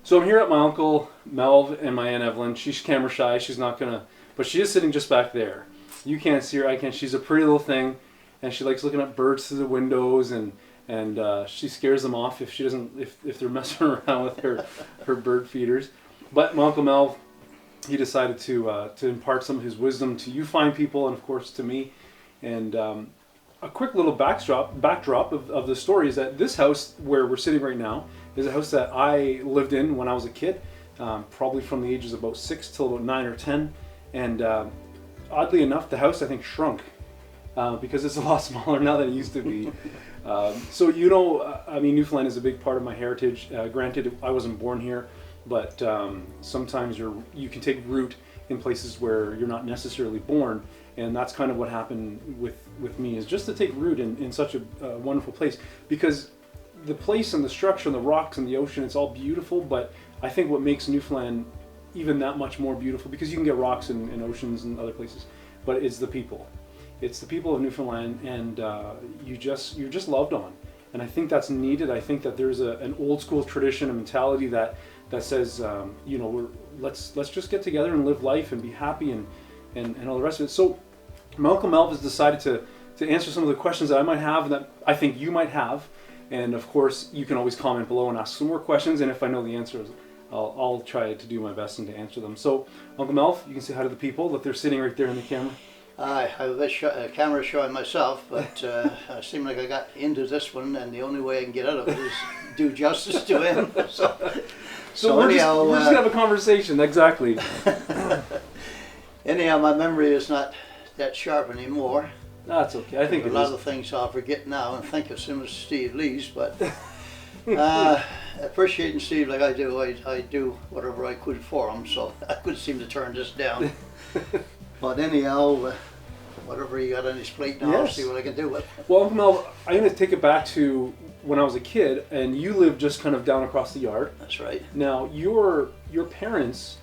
So I'm here at my uncle Melv and my aunt Evelyn. She's camera shy. She's not gonna, but she is sitting just back there. You can't see her. I can. She's a pretty little thing, and she likes looking at birds through the windows, and she scares them off if she doesn't if they're messing around with her bird feeders. But my uncle Melv, he decided to impart some of his wisdom to you fine people, and of course to me. And a quick little backdrop of the story is that this house where we're sitting right now is a house that I lived in when I was a kid, probably from the ages of about 6 till about 9 or 10. And oddly enough, the house I think shrunk because it's a lot smaller now than it used to be. So I mean, Newfoundland is a big part of my heritage. Granted, I wasn't born here, but sometimes you can take root in places where you're not necessarily born. And that's kind of what happened with me, is just to take root in such a wonderful place. Because the place and the structure and the rocks and the ocean, it's all beautiful, but I think what makes Newfoundland even that much more beautiful, because you can get rocks in oceans and other places, but it's the people. It's the people of Newfoundland, and you're just loved on. And I think that's needed. I think that there's an old school tradition, a mentality that says, let's just get together and live life and be happy and all the rest of it. So my Uncle Melv has decided to answer some of the questions that I might have and that I think you might have. And of course, you can always comment below and ask some more questions. And if I know the answers, I'll try to do my best and to answer them. So Uncle Melv, you can say hi to the people that they're sitting right there in the camera. I wish a camera showing myself, but I seem like I got into this one, and the only way I can get out of it is do justice to him. So we're just gonna have a conversation, exactly. Anyhow, my memory is not that sharp anymore. That's okay. I think a lot of things I'll forget now and think as soon as Steve leaves, but appreciating Steve like I do whatever I could for him, so I couldn't seem to turn this down. But anyhow, whatever he got on his plate now, I'll see what I can do with it. Well, Uncle Melv, I'm going to take it back to when I was a kid, and you lived just kind of down across the yard. That's right. Now, your parents,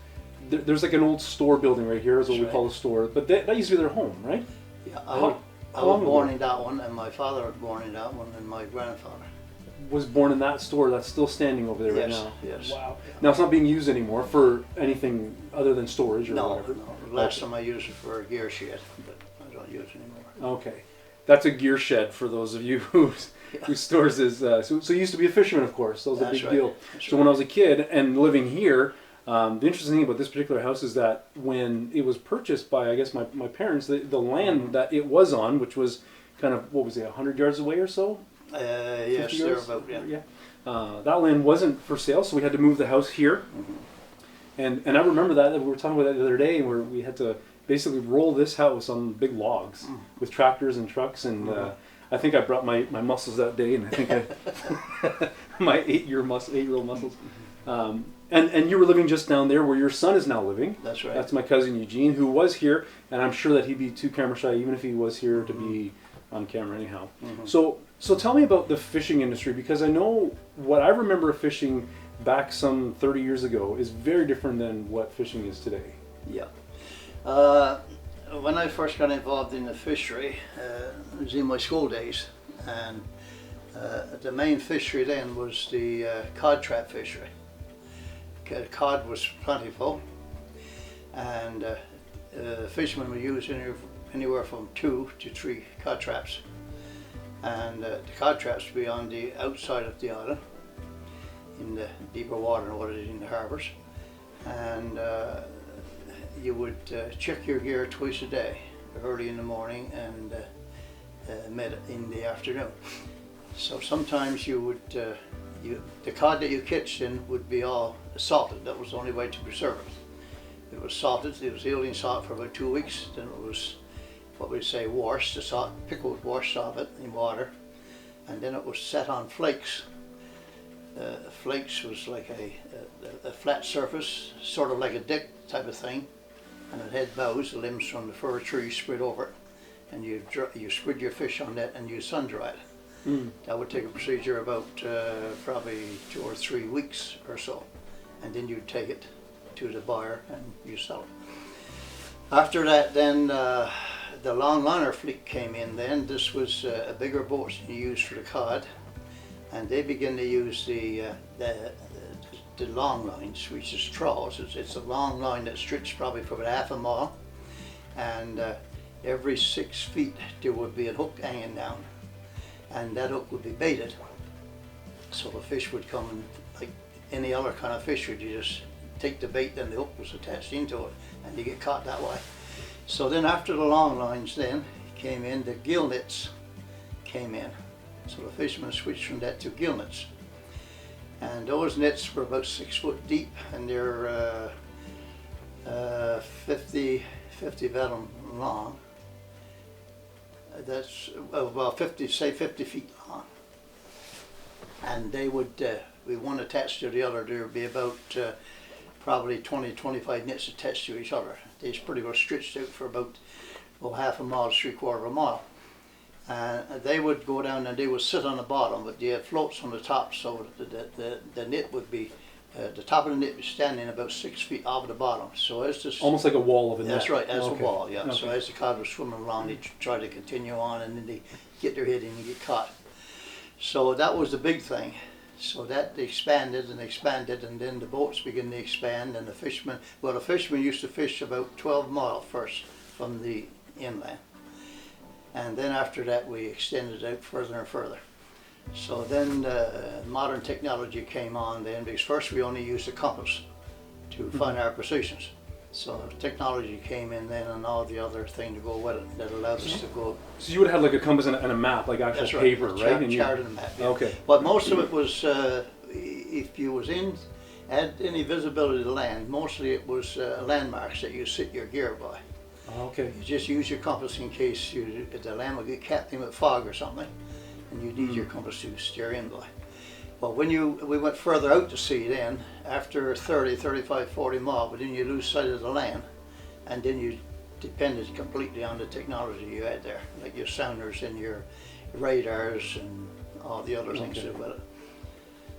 there's like an old store building right here, is what we call a store, but that used to be their home, right? Yeah, I was born in that one, and my father was born in that one, and my grandfather was born in that store that's still standing over there right now. Yes. Wow. Now it's not being used anymore for anything other than storage or whatever. No. Last time I used it for a gear shed, but I don't use it anymore. Okay. That's a gear shed for those of you whose stores is, so you used to be a fisherman, of course, so it was a big deal. So when I was a kid and living here, the interesting thing about this particular house is that when it was purchased by, I guess, my parents, the land that it was on, which was kind of, what was it, 100 yards away or so? Yes, they're about, yeah. That land wasn't for sale, so we had to move the house here. Mm-hmm. And I remember that we were talking about that the other day, where we had to basically roll this house on big logs with tractors and trucks. And I think I brought my muscles that day, and I think my 8-year-old muscles. And you were living just down there where your son is now living. That's right. That's my cousin Eugene, who was here, and I'm sure that he'd be too camera shy even if he was here to be on camera anyhow. Mm-hmm. So tell me about the fishing industry, because I know what I remember of fishing back some 30 years ago is very different than what fishing is today. Yeah. When I first got involved in the fishery, it was in my school days, and the main fishery then was the cod trap fishery. Cod was plentiful, and fishermen would use anywhere from 2 to 3 cod traps. And the cod traps would be on the outside of the island, in the deeper water and what it is in the harbours. And you would check your gear twice a day, early in the morning and mid in the afternoon. So sometimes you would, the cod that you catch in would be all salted. That was the only way to preserve it. It was salted, it was yielding salt for about 2 weeks, then it was what we'd say washed, the salt, pickled, washed off it in water, and then it was set on flakes. Flakes was like a flat surface, sort of like a dick type of thing, and it had boughs, the limbs from the fir tree spread over it, and you squid your fish on that and you sun dry it. That would take a procedure about probably 2 or 3 weeks or so, and then you'd take it to the buyer and you sell it. After that, then the long liner fleet came in. Then this was a bigger boat you used for the cod, and they began to use the the long lines, which is trawls. It's a long line that stretches probably for about half a mile, and every 6 feet there would be a hook hanging down, and that hook would be baited. So the fish would come, and like any other kind of fishery, you just take the bait and the hook was attached into it, and you get caught that way. So then after the long lines then came in, the gill nets came in. So the fishermen switched from that to gill nets. And those nets were about 6 foot deep, and they're 50 vellum long. That's well 50 feet long. And they would, with one attached to the other, there would be about probably 20-25 nets attached to each other. They pretty well stretched out for about half a mile, 3/4 of a mile. They would go down and they would sit on the bottom, but they had floats on the top, so the net would be, the top of the net was standing about 6 feet off the bottom. So as this, Almost like a wall of a net. that's right, as Okay. a wall, yeah. Okay. So as the cod was swimming along, they try to continue on, and then they get their head in and get caught. So that was the big thing. So that expanded and expanded, and then the boats began to expand, and the fishermen used to fish about 12 miles first from the inland. And then after that we extended out further and further. So then modern technology came on then, because first we only used a compass to find our positions. So technology came in then, and all the other thing to go with it that allowed us to go. So you would have like a compass and a map, like actual That's right, paper, right? And chart and map. Yeah. Okay. But most of it was, if you was had any visibility to land, mostly it was landmarks that you sit your gear by. Okay. You just use your compass in case the land would get capped in with fog or something, and you need your compass to steer in by. But when we went further out to sea then, after 30, 35, 40 miles, but then you lose sight of the land, and then you depended completely on the technology you had there, like your sounders and your radars and all the other things Okay. with it.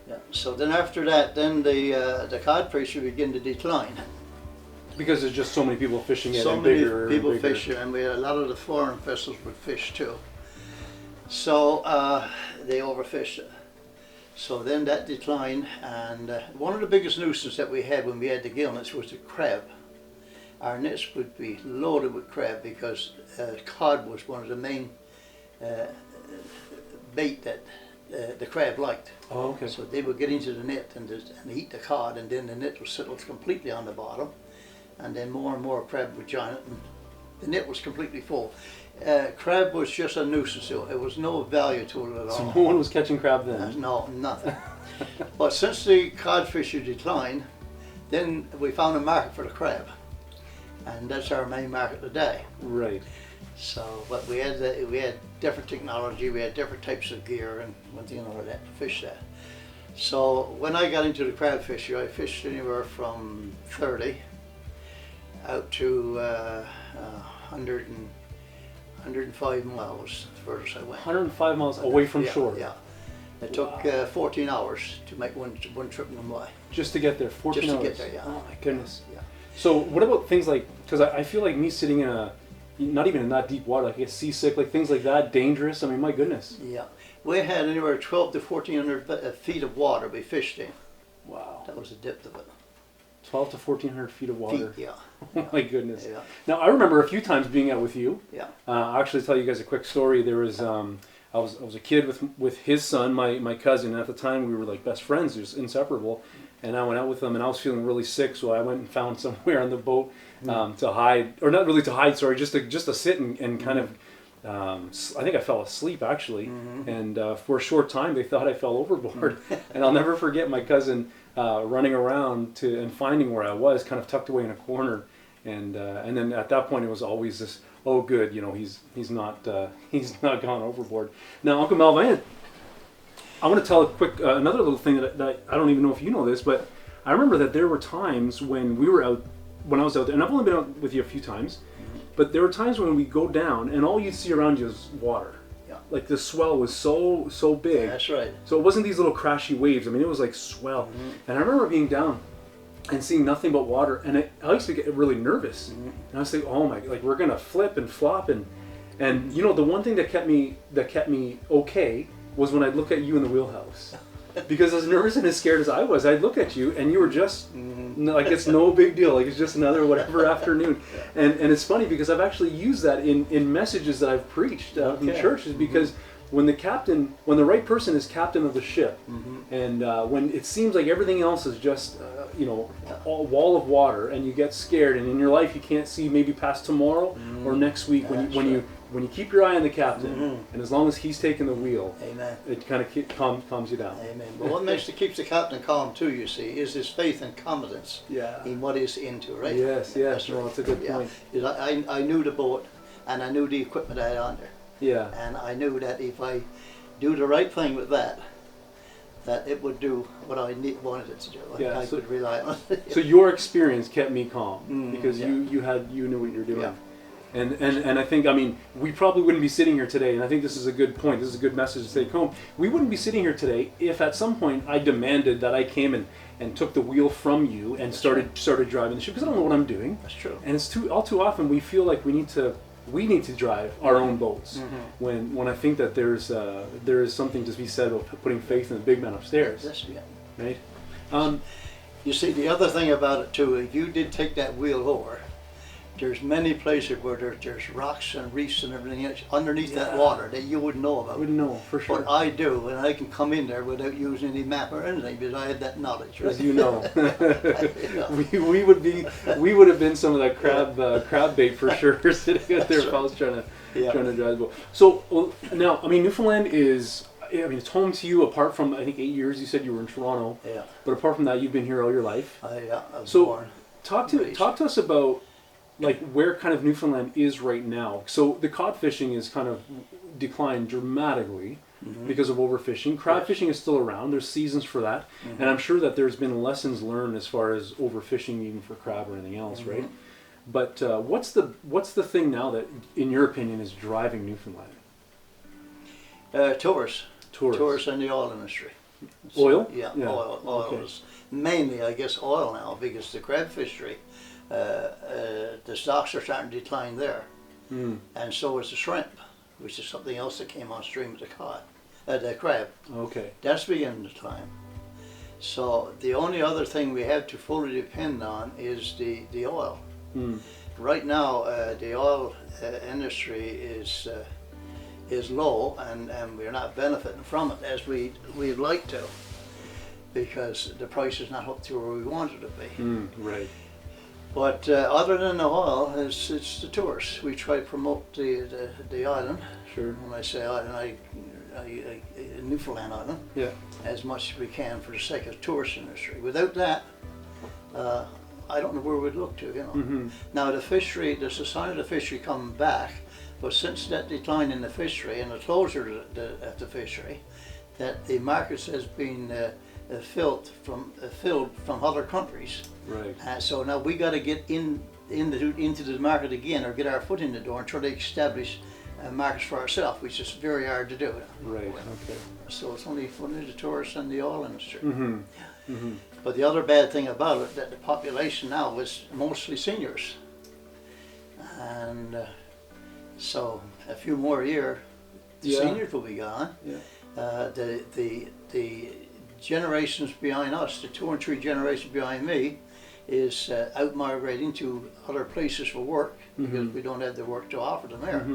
Yeah. So then after that, then the cod fishery began to decline. Because there's just so many people fishing it, So and many bigger people and bigger. fishing, and we had a lot of the foreign vessels would fish too. So they overfished it. So then that declined, and one of the biggest nuisances that we had when we had the gill nets was the crab. Our nets would be loaded with crab, because cod was one of the main bait that the crab liked. Oh, okay. So they would get into the net and eat the cod, and then the net would settle completely on the bottom, and then more and more crab would join it, and the net was completely full. Crab was just a nuisance. It was no value to it at all. So no one was catching crab then. No, nothing. But since the cod fishery declined, then we found a market for the crab, and that's our main market today. Right. So, but we had different technology, we had different types of gear and one thing and all that to fish that. So when I got into the crab fishery, I fished anywhere from 30 out to 105 miles as far as I went. 105 miles away from Yeah, shore. Yeah. It took 14 hours to make one trip one way. Just to get there, 14 Just to hours. get there, yeah. Oh my goodness. Yeah. So what about things like, because I feel like me sitting in a, not even in that deep water, like I get seasick, like things like that, dangerous. I mean, my goodness. Yeah. We had anywhere 12 to 1400 feet of water we fished in. Wow. That was the depth of it. 12 to 1400 feet of water. Feet, yeah. Oh my goodness. Yeah. Now I remember a few times being out with you. Yeah. I'll actually tell you guys a quick story. There was I was a kid with his son, my cousin, and at the time we were like best friends, just inseparable. And I went out with them, and I was feeling really sick, so I went and found somewhere on the boat to hide, or not really to hide, sorry, just to sit and kind of. I think I fell asleep actually, and for a short time they thought I fell overboard. And I'll never forget my cousin running around and finding where I was, kind of tucked away in a corner, and then at that point it was always this, oh good, you know, he's not gone overboard. Now Uncle Melvin, I want to tell a quick another little thing that I don't even know if you know this, but I remember that there were times when I was out there, and I've only been out with you a few times. But there were times when we go down and all you'd see around you is water. Yeah. Like the swell was so big. That's right. So it wasn't these little crashy waves. I mean, it was like swell. And I remember being down and seeing nothing but water. And I used to get really nervous. And I was thinking, oh my, like we're gonna flip and flop. And you know, the one thing that kept me okay was when I'd look at you in the wheelhouse. because as nervous and as scared as I was, I'd look at you and you were just like, it's no big deal. Like, it's just another whatever afternoon. And it's funny because I've actually used that in messages that I've preached in churches, because when the right person is captain of the ship, and when it seems like everything else is just, a wall of water, and you get scared, and in your life you can't see maybe past tomorrow or next week, when you keep your eye on the captain, and as long as he's taking the wheel, Amen. it kind of calms you down. Amen. But what keeps the captain calm too, you see, is his faith and confidence in what he's into, right? Yes, yes. No, that's a good point. Because I knew the boat, and I knew the equipment I had on there. Yeah. And I knew that if I do the right thing with that it would do what I wanted it to do. I could rely on it. So your experience kept me calm, because you knew what you're doing. Yeah. And I think, we probably wouldn't be sitting here today, and I think this is a good point, this is a good message to take home. We wouldn't be sitting here today if at some point I demanded that I came and took the wheel from you and started driving the ship, because I don't know what I'm doing. That's true. And it's all too often we feel like we need to drive our own boats, when I think that there is something to be said about putting faith in the big man upstairs. Right? You see, the other thing about it too, if you did take that wheel over, there's many places where there's rocks and reefs and everything else underneath that water that you wouldn't know about. Wouldn't know, for sure. But I do, and I can come in there without using any map or anything, because I had that knowledge. Right? As you know. we would have been some of that crab bait for sure, sitting out there if I was trying to drive the boat. So now, Newfoundland is, it's home to you, apart from, I think, 8 years. You said you were in Toronto. Yeah. But apart from that, you've been here all your life. I was born. Talk to us about, like, where kind of Newfoundland is right now. So the cod fishing is kind of declined dramatically because of overfishing. Crab fishing is still around. There's seasons for that, and I'm sure that there's been lessons learned as far as overfishing, even for crab or anything else, right? But what's the thing now that, in your opinion, is driving Newfoundland? Tourists and the oil industry. Oil? Yeah. Oil is mainly, I guess, oil now, because the crab fishery, the stocks are starting to decline there, and so is the shrimp, which is something else that came on stream with the crab. Okay. That's beginning to decline. So the only other thing we have to fully depend on is the oil. Right now, the oil industry is low, and we're not benefiting from it as we'd like to, because the price is not up to where we want it to be. Right. But other than the oil, it's the tourists. We try to promote the island. Sure. When I say island, Newfoundland Island. Yeah. As much as we can for the sake of tourist industry. Without that, I don't know where we'd look to. Now the fishery, there's a sign of the fishery coming back, but since that decline in the fishery and the closure of the fishery, that the markets has been filled from other countries. Right. So now we got to get into the market again, or get our foot in the door and try to establish markets for ourselves, which is very hard to do. Right. Okay. So it's only the tourists and the oil industry. But the other bad thing about it, that the population now is mostly seniors, and so a few more years, the seniors will be gone. The generations behind us, the 2 and 3 generations behind me, is out migrating to other places for work, because we don't have the work to offer them there.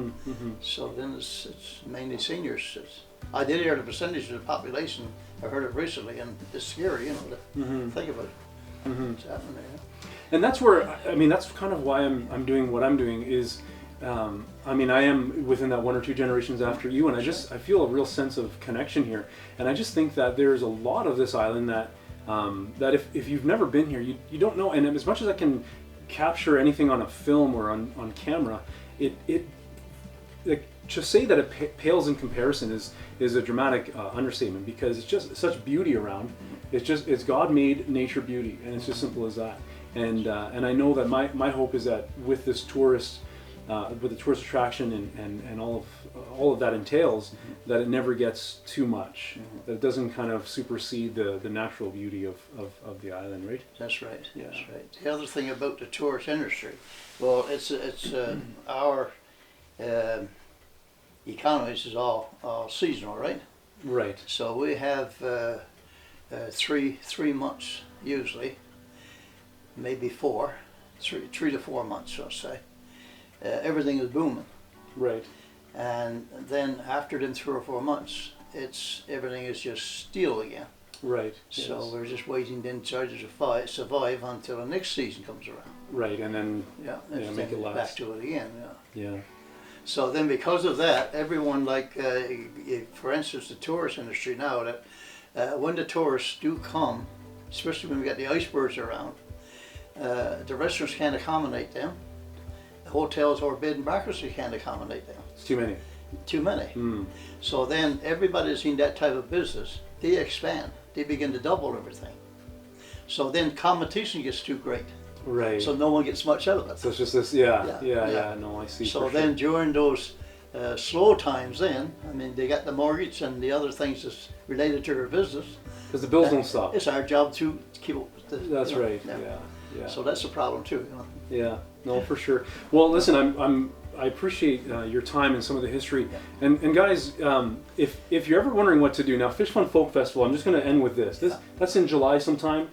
So then it's mainly seniors. I did hear the percentage of the population. I heard it recently, and it's scary, to think about it. It's happening there. And that's where, that's kind of why I'm doing what I'm doing is, I am within that 1 or 2 generations after you, and I feel a real sense of connection here. And I just think that there's a lot of this island that if you've never been here, you don't know. And as much as I can capture anything on a film or on camera, to say that it pales in comparison is a dramatic understatement, because it's just such beauty around. It's God-made nature beauty, and it's just simple as that. And I know that my hope is that with this tourist, with the tourist attraction and all of that entails, that it never gets too much, that it doesn't kind of supersede the natural beauty of the island, right? That's right. Yeah. That's right. The other thing about the tourist industry, well, it's our economy is all seasonal, right? Right. So we have three months usually, maybe 3 to 4 months, I'll say. Everything is booming. Right. And then after them 3 or 4 months, everything is just still again. Right. So yes. we're just waiting then to survive until the next season comes around. Right, and then make it last. Back to it again. Yeah. So then, because of that, everyone for instance, the tourist industry now, that when the tourists do come, especially when we get the icebergs around, the restaurants can't accommodate them. The hotels or bed and breakfasts can't accommodate them. It's too many. Too many. Mm. So then everybody that's in that type of business, they expand. They begin to double everything. So then competition gets too great. Right. So no one gets much out of it. So it's just this, yeah. No, I see. So then during those slow times then, I mean, they got the mortgage and the other things that's related to their business. Because the bills don't stop. It's our job to keep up with the... That's right, yeah. So that's a problem too, Yeah, no, for sure. Well, listen, I appreciate your time and some of the history. And guys, if you're ever wondering what to do, now Fish Fun Folk Festival, I'm just going to end with this. That's in July sometime.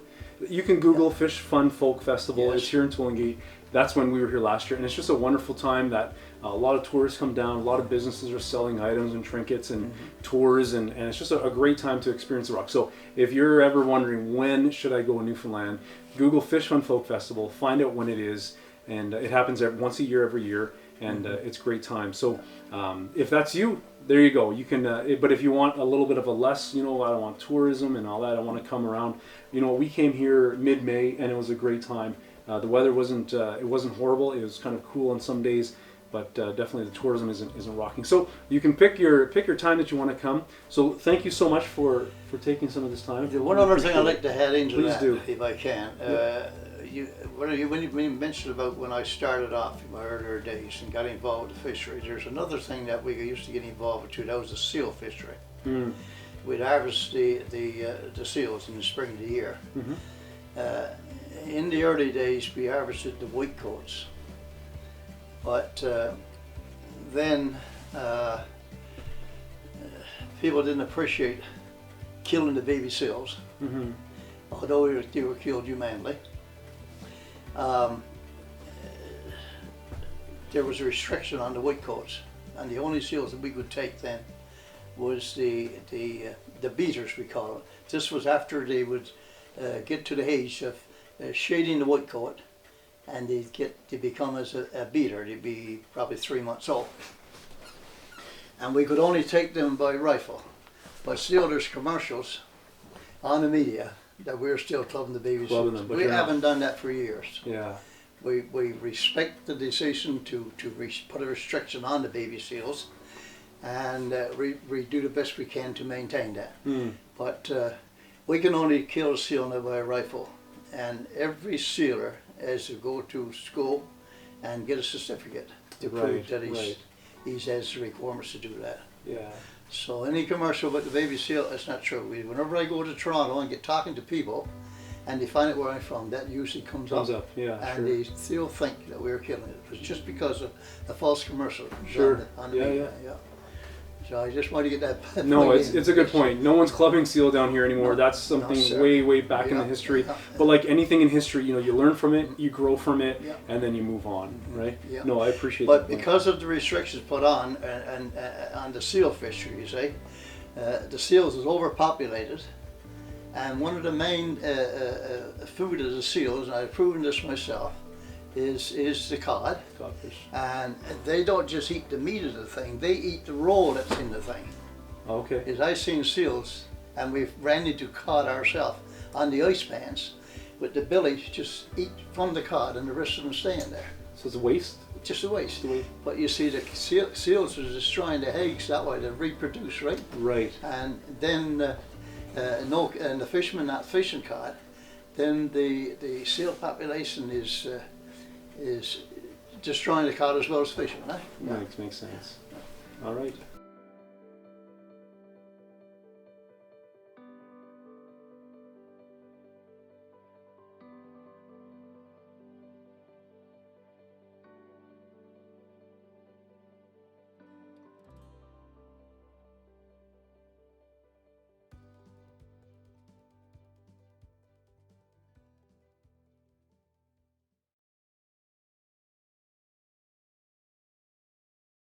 You can Google Fish Fun Folk Festival. Yes. It's here in Twillingate. That's when we were here last year. And it's just a wonderful time that a lot of tourists come down, a lot of businesses are selling items and trinkets and tours, and it's just a great time to experience the rock. So if you're ever wondering when should I go to Newfoundland, Google Fish Fun Folk Festival, find out when it is, and it happens once a year every year, and it's a great time. So if that's you, there you go. You can, but if you want a little bit of a less, I don't want tourism and all that, I want to come around. We came here mid-May and it was a great time. The weather wasn't horrible. It was kind of cool on some days, but definitely the tourism isn't rocking. So you can pick your time that you want to come. So thank you so much for taking some of this time. The one other thing I'd like to add into Please that, do. if I can. When you mentioned about when I started off in my earlier days and got involved with the fishery, there's another thing that we used to get involved with too. That was the seal fishery. Mm. We'd harvest the seals in the spring of the year. Mm-hmm. In the early days, we harvested the whitecoats, but then people didn't appreciate killing the baby seals, although they were killed humanely. There was a restriction on the whitecoats, and the only seals that we could take then was the beaters, we call it. This was after they would get to the age of shading the whitecoat, and they'd become as a beater. They'd be probably 3 months old, and we could only take them by rifle. But still, there's commercials on the media that we're still clubbing the baby seals. We haven't done that for years. Yeah. We respect the decision to put a restriction on the baby seals, and we do the best we can to maintain that. Mm. But we can only kill a seal now by a rifle, and every sealer has to go to school and get a certificate to prove that he has the requirements to do that. Yeah. So any commercial about the baby seal, that's not true. Whenever I go to Toronto and get talking to people, and they find out where I'm from, that usually comes up. Yeah, and they still think that we're killing it. It's just because of the false commercial on the media. Yeah. So I just want to get that. No, it's a good point. No one's clubbing seal down here anymore. That's something way back in the history. But like anything in history, you learn from it, you grow from it, and then you move on, right? Yeah. No, I appreciate that. But because of the restrictions put on on the seal fishery, you see, the seals is overpopulated. And one of the main food of the seals, and I've proven this myself, is the cod. Codfish. And they don't just eat the meat of the thing, they eat the roe that's in the thing. Okay. Because I've seen seals, and we've ran into cod ourselves on the ice pans, with the belly just eat from the cod and the rest of them staying there. So it's a waste? Just a waste. But you see, the seals are destroying the eggs that way to reproduce, right? Right. And then and the fishermen not fishing cod, then the seal population is destroying the cod as well as fishing. Makes sense. All right.